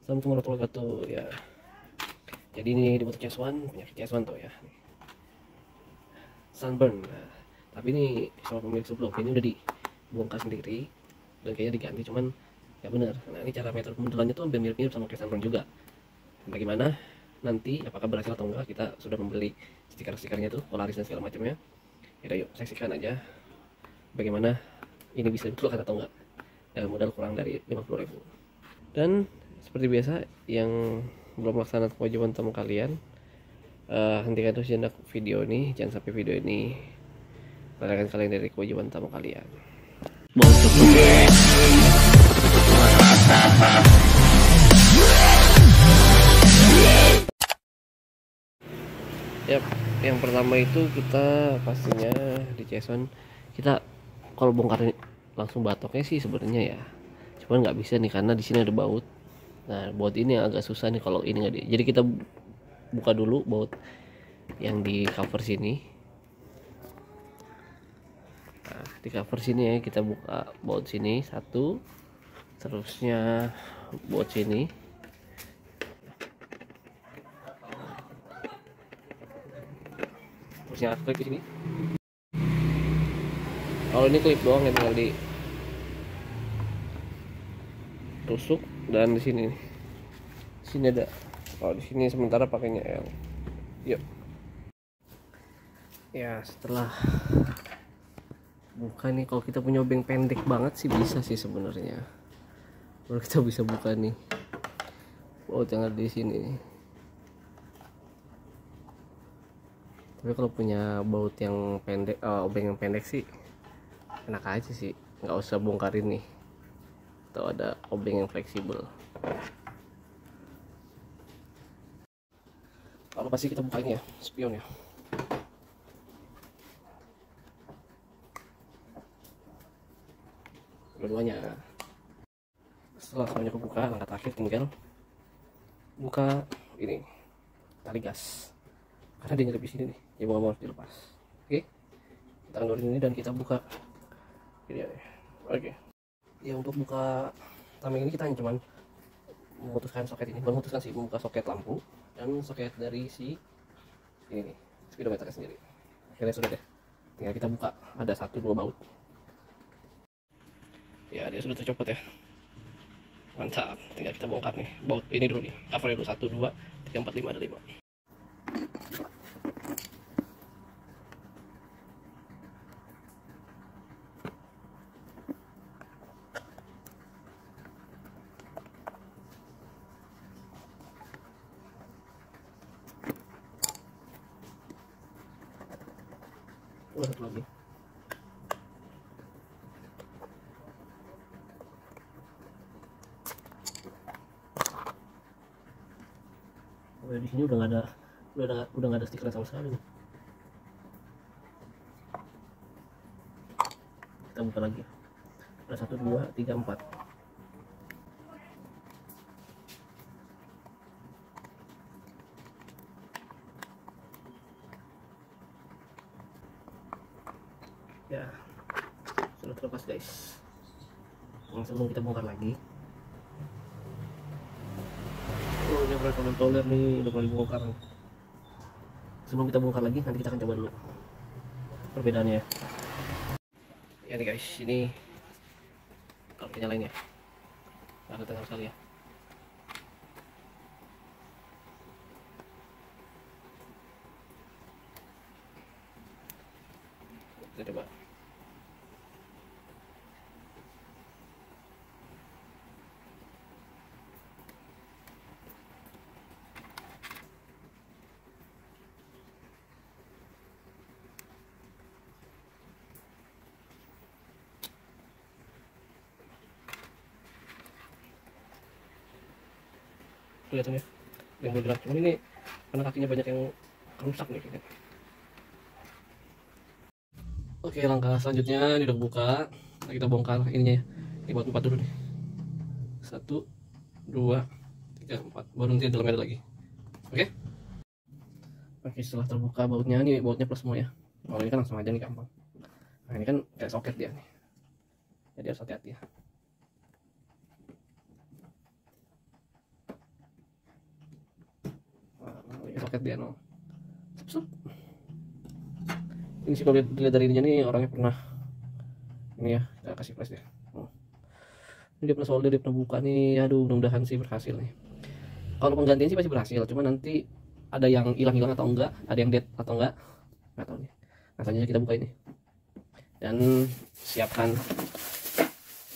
Assalamualaikum warahmatullahi wabarakatuh ya. Jadi ini dibuat CS1, punya CS1 tuh ya. Sunburn. Nah, tapi ini sama pemilik sebelum ini udah dibongkar sendiri dan kayaknya diganti, cuman nggak bener. Nah, ini cara metode pemodelannya tuh hampir mirip-mirip sama kayak Sunburn juga. Bagaimana nanti apakah berhasil atau enggak, kita sudah membeli stiker-stikernya tuh, polaris dan segala macamnya. Yaudah, yuk saksikan aja bagaimana ini bisa dikeluarkan atau enggak dalam modal kurang dari 50.000. Dan seperti biasa, yang belum melaksanakan kewajiban utama kalian, hentikan terus sejenak video ini, jangan sampai video ini melarikan kalian dari kewajiban utama kalian. Yap, yang pertama itu kita pastinya di CS1 kita kalau bongkar langsung batoknya sih sebenarnya ya, cuman nggak bisa nih karena di sini ada baut. Nah, baut ini yang agak susah nih kalau ini nggak jadi kita buka dulu baut yang di cover sini. Nah, di cover sini ya, kita buka baut sini satu, terusnya baut sini, terusnya klik di sini. Kalau ini klip doang ya, tinggal di tusuk, dan di sini ada. Kalau di sini sementara pakainya L. Yuk. Ya, setelah buka nih, kalau kita punya obeng pendek banget sih bisa sih sebenarnya. Baru kita bisa buka nih baut yang ada di sini nih. Tapi kalau punya baut yang pendek, obeng yang pendek sih enak aja sih, nggak usah bongkar ini. Atau ada obeng yang fleksibel. Kalau pasti kita buka ini ya, spion ya. Dua-duanya. Setelah semuanya kebuka, langkah terakhir tinggal buka ini tali gas, karena dia nyelip di sini nih, ya mau harus dilepas. Oke, kita anggurin ini dan kita buka ini ya. Oke, ya untuk buka tameng ini kita hanya cuman memutuskan soket ini, bukan memutuskan sih, membuka soket lampu dan soket dari si ini nih, speedometernya sendiri. Akhirnya sudah deh, tinggal kita buka, ada 1-2 baut ya, dia sudah tercopot ya. Mantap, tinggal kita bongkar nih baut ini dulu nih, covernya dulu, 1, 2, 3, 4, 5, ada 5. Satu lagi. Oh, di sini udah nggak ada stiker sama sekali nih. Kita buka lagi. Ada 1, 2, 3, 4. Ya, sudah terlepas guys. Sebelum kita bongkar lagi. Oh, ini berat controller nih, udah mulai bongkar. Sebelum kita bongkar lagi, nanti kita akan coba dulu perbedaannya ya. Ya nih guys, ini kalau kita nyalain ya, nggak ada tengah sekali ya. Kita coba. Kelihatannya yang bergerak, cuman ini karena kakinya banyak yang rusak nih kayaknya. Oke, langkah selanjutnya ini udah buka. Nah, kita bongkar ininya ya. Ini buat 4 dulu nih. 1, 2, 3, 4. Baru nanti dalamnya ada lagi. Oke. Oke, setelah terbuka bautnya, ini bautnya plus semua ya. Oh, ini kan langsung aja nih, gampang. Nah, ini kan kayak soket dia nih, jadi harus hati-hati ya. paket dia no. Sup. Ini sih kalau dilihat dari ininya nih orangnya pernah ini ya, kita kasih flash ya. Ini dia pernah solder, dia pernah buka nih. Aduh, mudah-mudahan sih berhasil nih. Kalau penggantian sih pasti berhasil, cuma nanti ada yang hilang-hilang atau enggak, ada yang dead atau enggak, nggak tahu nih. Nah, selanjutnya kita buka ini dan siapkan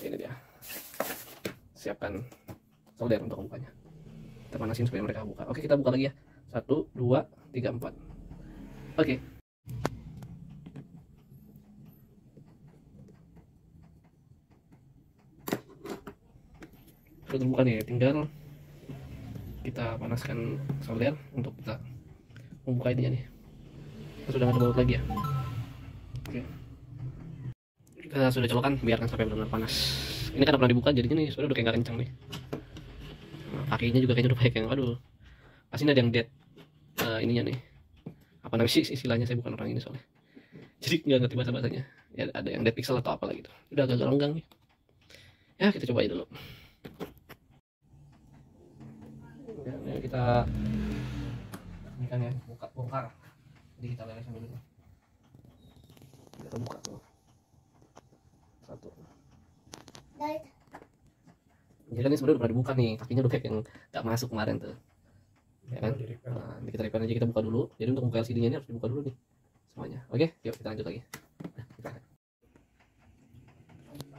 ini dia, siapkan solder untuk bukanya. Kita panasin supaya mereka buka. Oke, kita buka lagi ya. 1, 2, 3, 4. Oke. Sudah terbuka nih, tinggal kita panaskan solder untuk kita membuka ininya nih. Kita sudah nggak baut lagi ya. Oke. Kita sudah colokan, biarkan sampai benar-benar panas. Ini karena pernah dibuka jadinya nih sudah udah kayak nggak kencang nih. Nah, kakinya juga kayaknya udah banyak yang, aduh, pasti ada yang dead. Ininya nih, apa namanya sih istilahnya, saya bukan orang ini soalnya, jadi nggak ngerti bahasa-bahasanya ya. Ada yang dead pixel atau apa gitu, udah agak lenggang nih ya. Kita coba dulu ya, kita ini kan ya, bongkar, jadi kita lelesin dulu nih. Kita buka tuh satu. Jadi kan ini sebenarnya udah pernah dibuka nih, kakinya udah kayak yang nggak masuk kemarin tuh ya kan. Nah, kita repair aja, kita buka dulu. Jadi untuk buka LCD nya ini harus dibuka dulu nih semuanya. Oke, yuk kita lanjut lagi.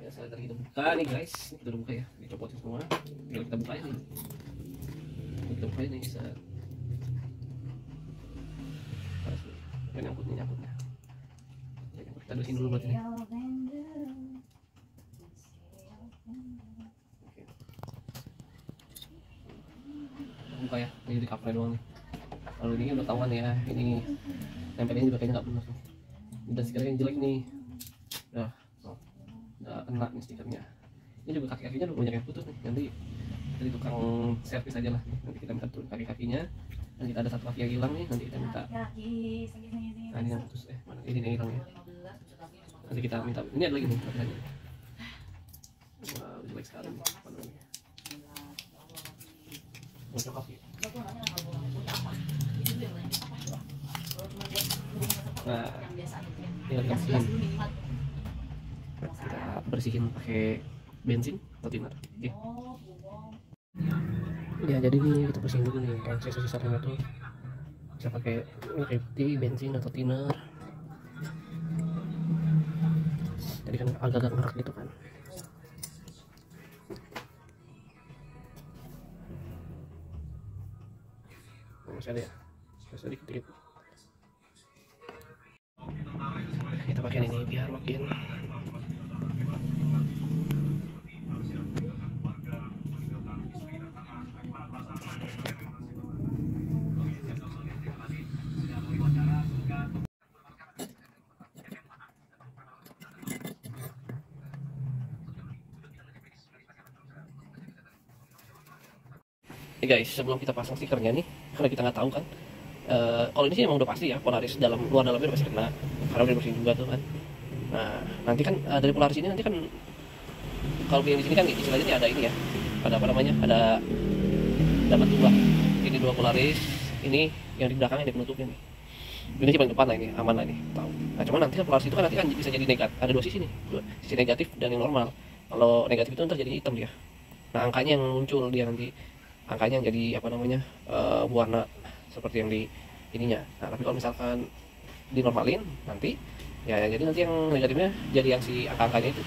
Ya, setelah tadi kita buka nih guys, ini kita udah buka ya, dicopotin semua. Tinggal kita buka ini, kita buka ini saat nyangkutnya. Kita bersihin dulu buat ini. Buka ya, ini di cover doang nih. Lalu ini udah tahuan ya, ini nempelnya juga kayaknya nggak benar nih. Dan stikernya yang jelek nih, udah kena nih stikernya. Ini juga kaki-kakinya udah banyak yang putus nih. Nanti dari tukang servis aja lah. Nanti kita minta turun kaki-kakinya. Dan kita ada satu kaki yang hilang nih, nanti kita minta. Nah, ini yang putus, mana ini yang hilang ya. Nanti kita minta. Ini ada lagi nih kakinya. Wah, jelek sekali nih. Apa namanya? Nah, tinggal kita bersihin pakai bensin atau thinner. Oke. Ya, jadi nih kita bersihin dulu nih yang sisa-sisanya tuh bisa pakai bensin atau thinner. Jadi kan agak-agak ngerak gitu kan. Masih ada ya, sedikit kita pakai ini biar makin guys. Sebelum kita pasang stikernya nih, karena kita nggak tahu kan, kalau ini sih emang udah pasti ya Polaris luar dalamnya pasti kena, karena udah bersihin juga tuh kan. Nah, nanti kan dari Polaris ini nanti kan kalau yang di sini kan istilahnya nih ada ini ya, ada apa namanya, ada dapat dua, ini dua Polaris, ini yang di belakangnya ada penutupnya nih. Ini sih paling depan lah, ini aman lah ini, tahu. Nah, cuman nanti kan Polaris itu kan nanti kan bisa jadi negatif, ada dua sisi nih, sisi negatif dan yang normal. Kalau negatif itu ntar jadi hitam dia. Nah, angkanya yang muncul dia nanti, angkanya yang jadi apa namanya, warna seperti yang di ininya. Nah, tapi kalau misalkan dinormalin nanti ya, jadi nanti yang negatifnya jadi yang si angka-angkanya itu.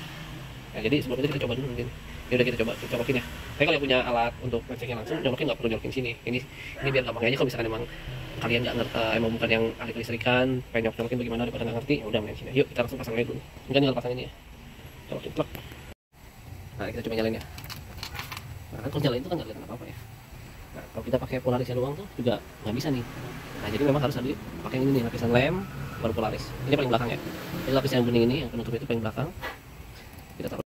Nah, jadi sebelum itu kita coba dulu mungkin. Ya udah, kita cobakin ya. Tapi kalau yang punya alat untuk ngeceknya langsung, nyolokin nggak perlu nyolokin sini. Ini biar gampang aja. Kalau misalkan emang kalian nggak ngerti, emang bukan yang ahli kelistrikan, pengen nyolokin bagaimana daripada nggak ngerti, ya udah main sini. Yuk kita langsung pasang aja dulu. Mungkin tinggal pasang ini ya. Colokin plug. Nah, kita coba nyalain ya. Nah, kan kalau nyalain itu kan nggak kelihatan apa-apa ya. Nah, kalau kita pakai Polarisnya doang tuh juga nggak bisa nih. Nah, jadi memang harus ada pakai ini nih, lapisan lem baru Polaris. Ini paling belakang ya. Jadi lapisan yang kuning ini, yang penutup itu paling belakang. Kita taruh.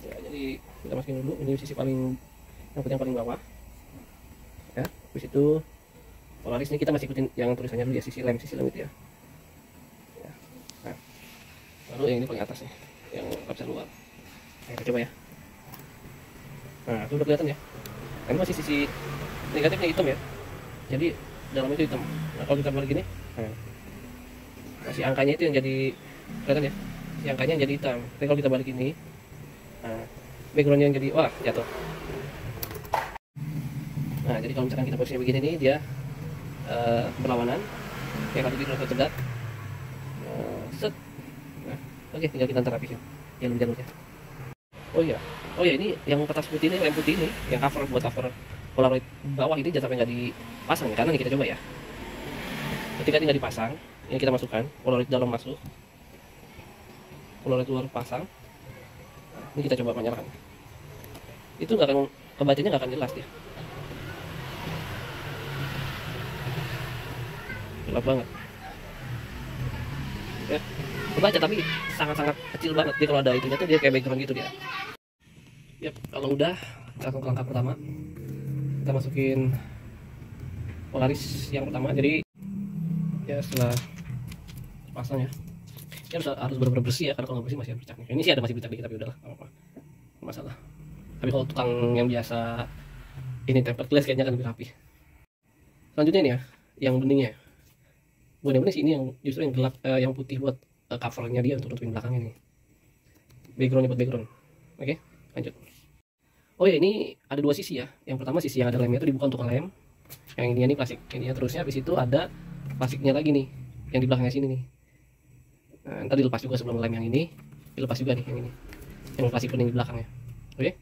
Ya, jadi kita masukin dulu. Ini sisi paling yang paling bawah. Ya, habis itu Polaris ini kita masih ikutin yang tulisannya dulu ya, sisi lem itu ya. Ya. Nah, lalu yang ini paling atas nih, yang lapisan luar. Nah, kita coba ya. Nah, itu udah kelihatan ya. Ini masih sisi negatifnya hitam ya. Jadi dalamnya itu hitam. Nah kalau kita balik gini, masih angkanya itu yang jadi kelihatan ya, si angkanya yang jadi hitam. Tapi kalau kita balik ini, backgroundnya yang jadi wah jatuh. Nah jadi kalau misalkan kita posisinya begini nih, dia berlawanan, yang satu di tegak, set. Nah, oke, tinggal kita rapihin jalur-jalurnya. Oh iya, ini yang kertas putih ini, lem putih ini, yang cover buat cover Polaroid bawah ini jangan sampai nggak dipasang ya, karena nih kita coba ya. Ketika ini nggak dipasang, ini kita masukkan Polaroid dalam masuk, Polaroid luar pasang. Nah, ini kita coba menyalakan. Itu nggak akan, kebacanya nggak akan jelas dia. Gelap banget. Ya, kebaca tapi sangat-sangat kecil banget dia, kalau ada itunya tuh dia kayak background gitu dia. Yap, kalau udah kita langsung ke langkah pertama, kita masukin Polaris yang pertama. Jadi ya setelah pasang ya, ya harus benar-benar bersih ya, karena kalau nggak bersih masih ada bercaknya. Ini sih ada masih bercak dikit tapi udahlah, nggak apa-apa, masalah. Tapi kalau tukang yang biasa ini tempered glass kayaknya akan lebih rapi. Selanjutnya ini ya, yang beningnya. Bukan yang bening sih, ini yang justru yang gelap, yang putih buat covernya dia untuk nutupin belakangnya nih. Backgroundnya buat background. Oke, lanjut. Oh ya, ini ada dua sisi ya. Yang pertama sisi yang ada lemnya itu dibuka untuk lem. Yang ini plastik. Ini terusnya habis itu ada plastiknya lagi nih, yang di belakangnya sini nih. Nah, ntar dilepas juga sebelum lem yang ini, dilepas juga nih yang ini, yang plastik kuning di belakangnya. Oke.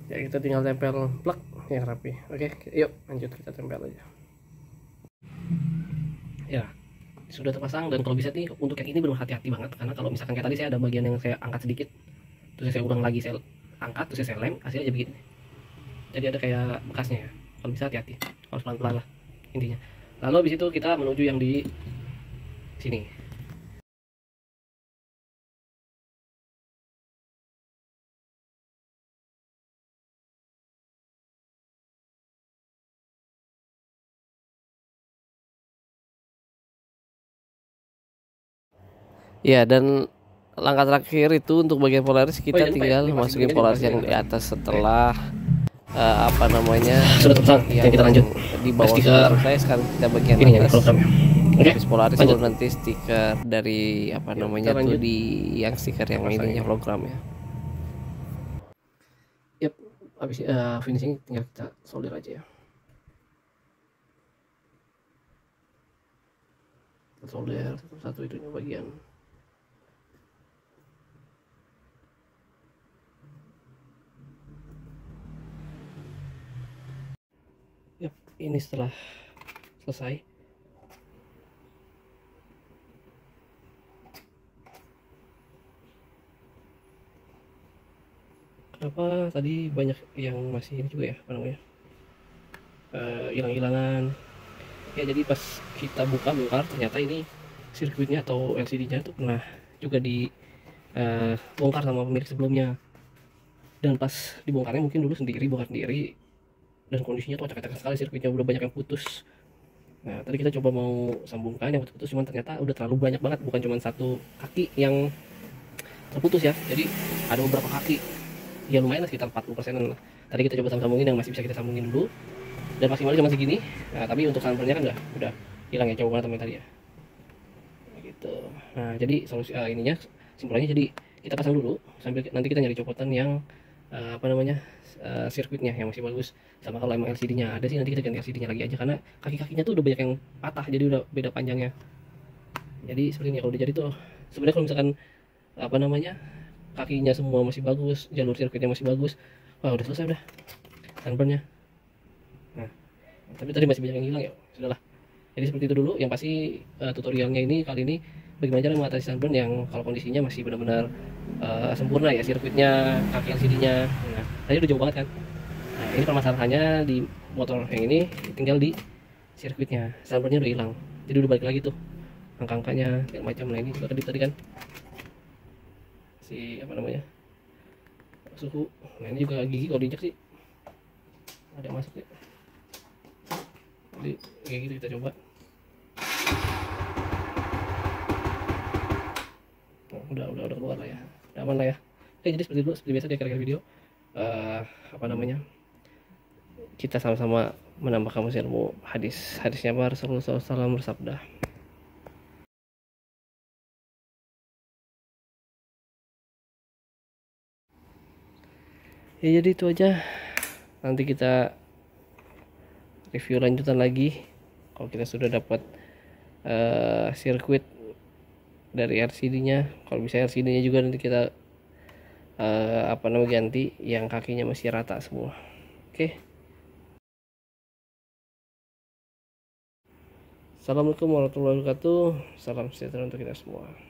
Ya kita tinggal tempel plug yang rapi. Oke, yuk lanjut kita tempel aja. Ya, sudah terpasang. Dan kalau bisa nih untuk yang ini benar hati-hati banget, karena kalau misalkan kayak tadi saya ada bagian yang saya angkat sedikit, terus saya ulang lagi, saya angkat, terus saya lem, hasilnya jadi begini. Jadi ada kayak bekasnya ya. Kalau bisa hati-hati, harus pelan-pelan lah intinya. Lalu habis itu kita menuju yang di sini. Ya, dan langkah terakhir itu untuk bagian Polaris kita tinggal masukin Polaris yang di atas setelah apa namanya sudah terpasang. Ya, kita lanjut di bawah stiker saya. Sekarang kita bagian ini atas habis Polaris, baru nanti stiker dari apa namanya tuh di yang stiker yang ininya hologram ya. Yap, habis finishing tinggal kita solder aja ya. Solder satu itunya bagian. Yap, ini setelah selesai. Kenapa tadi banyak yang masih ini juga ya, apa namanya, hilang-hilangan ya. Jadi pas kita bongkar ternyata ini sirkuitnya atau LCD-nya itu pernah juga dibongkar sama pemilik sebelumnya. Dan pas dibongkarnya mungkin dulu bongkar sendiri, dan kondisinya tuh acak-acak sekali, sirkuitnya udah banyak yang putus. Nah tadi kita coba mau sambungkan yang putus, cuman ternyata udah terlalu banyak banget, bukan cuma satu kaki yang terputus ya, jadi ada beberapa kaki ya, lumayan lah, sekitar 40%. Tadi kita coba sambungin yang masih bisa kita sambungin dulu, dan maksimalnya cuma segini. Nah tapi untuk sampernya kan udah hilang ya, coba teman tadi ya gitu. Nah jadi solusi ininya, simpulannya, jadi kita pasang dulu sambil nanti kita nyari copotan yang apa namanya sirkuitnya yang masih bagus. Sama kalau emang LCD-nya ada sih, nanti kita ganti LCD-nya lagi aja, karena kaki-kakinya tuh udah banyak yang patah, jadi udah beda panjangnya. Jadi seperti ini. Kalau udah jadi tuh sebenarnya kalau misalkan apa namanya kakinya semua masih bagus, jalur sirkuitnya masih bagus, wah udah selesai udah sunburnnya. Nah tapi tadi masih banyak yang hilang ya, sudahlah. Jadi seperti itu dulu yang pasti. Tutorialnya ini kali ini bagaimana cara mengatasi sunburn yang kalau kondisinya masih benar-benar sempurna ya, sirkuitnya, kaki LCD-nya. Nah tadi udah jauh banget kan. Nah ini permasalahannya di motor yang ini, tinggal di sirkuitnya, sunburnnya udah hilang, jadi udah balik lagi tuh angka-angkanya kayak macam. Nah ini juga kedip tadi kan si apa namanya suhu. Nah ini juga gigi kalau diinjak sih ada yang masuk ya. Jadi kayak gitu kita coba. Nah, udah keluar lah ya, udah aman lah ya. Oke, jadi seperti biasa di akhir-akhir video apa namanya kita sama-sama menambah kamus ilmu hadis. Hadisnya apa? Rasulullah SAW bersabda, ya jadi itu aja. Nanti kita review lanjutan lagi kalau kita sudah dapat sirkuit dari RCD-nya. Kalau bisa RCD-nya juga nanti kita ganti yang kakinya masih rata semua. Oke. Assalamualaikum warahmatullahi wabarakatuh. Salam sejahtera untuk kita semua.